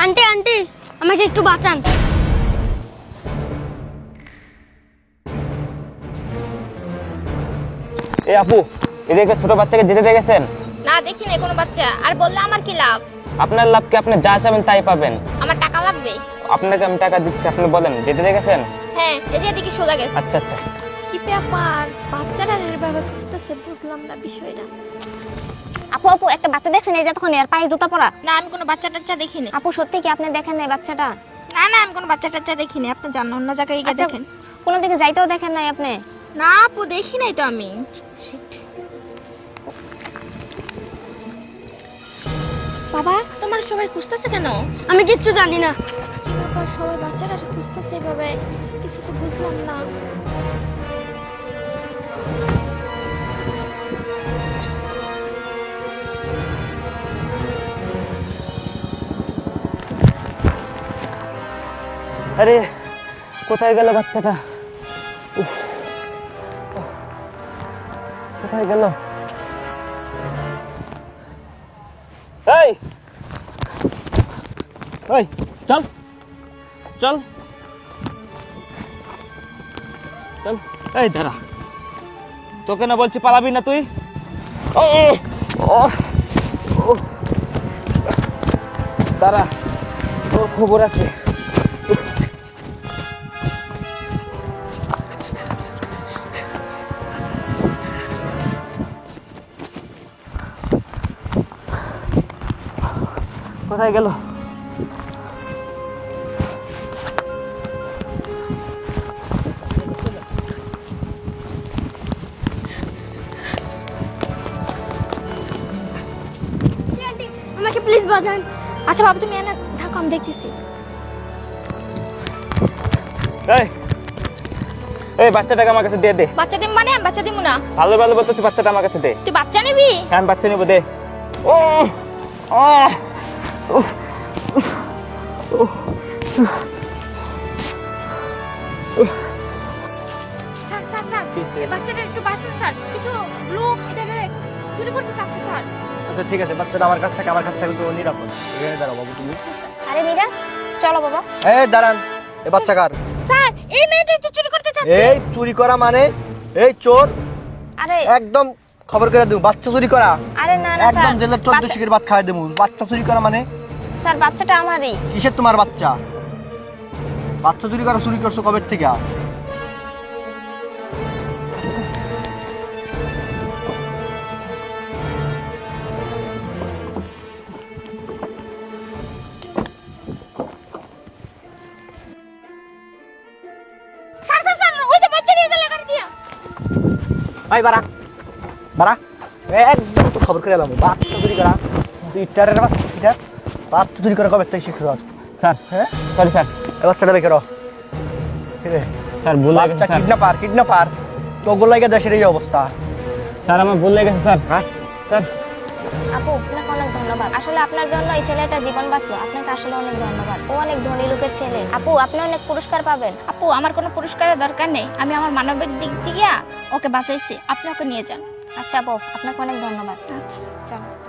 Aunty aunty আমাকে একটু বাঁচান। এই আপু, এদিকে ছোট বাচ্চাকে যেতে দেখেছেন? না দেখিনি কোনো বাচ্চা। আর বললে আমার কি লাভ? আপনার লাভ কি? আপনি যা চাবেন তাই পাবেন। আমার টাকা লাগবে। আপনাকে আমি টাকা দিচ্ছি, আপনি বলেন যেতে দেখেছেন? হ্যাঁ, এই যে এদিকে সোজা গেছে। আচ্ছা আচ্ছা। কি ব্যাপার, বাচ্চারা এভাবে খুঁজতেছে, বুঝলাম না বিষয়টা। আপু আপু একটা বাচ্চা দেখছেন এই যে তখন এর পায়ে জুতা পরা? না, আমি কোনো বাচ্চা টাচ্চা দেখিনি। আপু সত্যি কি আপনি দেখেন না এই বাচ্চাটা? না না, আমি কোনো বাচ্চা টাচ্চা দেখিনি। আপনি জান অন্য জায়গায় গিয়ে দেখেন। কোনো দিকে যাইতেও দেখেন নাই আপনি? না আপু, দেখি নাই তো আমি। Shit. বাবা, তোমার সবাই খুঁজতেছে কেন? আমি কিচ্ছু জানি না। কি ব্যাপার, সবাই বাচ্চারা খুঁজতেছে এভাবে? কিছু তো বুঝলাম না। আরে কোথায় গেল বাচ্চাটা? উফ, কোথায় গেল? এই এই চল চল চল। এই দাঁড়া, তোকে না বলছি পালাবি না তুই? ও ও ও, দাঁড়া, তোর খবর আছে। কোথায় গেল? আন্টি আমাকে প্লিজ বাঁচান। আচ্ছা বাবা, তুমি এনে থাকো, আমি দেখতেছি। এই এই বাচ্চাটাকে আমার কাছে দিয়ে দে। বাচ্চা দিম মানে? আমি বাচ্চা দিব না। ভালো ভালো বলতেছি, বাচ্চাটা আমার কাছে দে। তুই বাচ্চা নিবি? হ্যাঁ আমি বাচ্চা নিবো, দে। ও ও উফ, উফ, উফ, উফ। স্যার স্যার স্যার, কি হয়েছে? এই বাচ্চাটা একটু বাঁচান স্যার। কিছু লোক এটা চুরি করতে চাচ্ছে স্যার। আচ্ছা ঠিক আছে, বাচ্চাটা আমার কাছ থেকে তো নিরাপদ। এখানে দাঁড়াও বাবু তুমি। আরে মিরাজ চলো বাবা। এই দাঁড়ান, এই বাচ্চা কার? স্যার, এই মেয়েটা তো চুরি করতে চাচ্ছে। এই চুরি করা মানে? এই চোর, আরে একদম খবর করে দেবো। বাচ্চা চুরি করা আরে না না একদম স্যার, জেলের 14 শিখের ভাত খাওয়াই দেবো। বাচ্চা চুরি করা মানে? স্যার বাচ্চাটা আমারই। কিসের তোমার বাচ্চা? বাচ্চা চুরি করা চুরি করছো কবে থেকে? স্যার স্যার স্যার, ওই যে বাচ্চা নিয়ে গেল গাড়ি দিয়া। ভাই বাড়া বাড়া, একদম তো খবর করে এলাম। বাচ্চা চুরি করা, ইটারের বাচ্চা, বাচ্চা চুরি করা কবে থেকে শিখছো? স্যার, হ্যাঁ সরি স্যার। এই বাচ্চাটা বের করো। ঠিক আছে, স্যার ভুল হয়ে গেছে বাচ্চা স্যার। কিডন্যাপার তো ওগুলো লাগে দেশের এই অবস্থা। স্যার আমার ভুল হয়ে গেছে স্যার। হ্যাঁ স্যার আপু আপনাকে অনেক ধন্যবাদ। আসলে আপনার জন্য এই ছেলেটা জীবন বাঁচলো। আপনাকে আসলে অনেক ধন্যবাদ। ও অনেক ধনী লোকের ছেলে। আপু আপনি অনেক পুরস্কার পাবেন। আপু, আমার কোনো পুরস্কারের দরকার নেই। আমি আমার মানবিক দিক দিয়ে ওকে বাঁচাইছি। আপনি ওকে নিয়ে যান। আচ্ছা আপু আপনাকে অনেক ধন্যবাদ। আচ্ছা। চলো।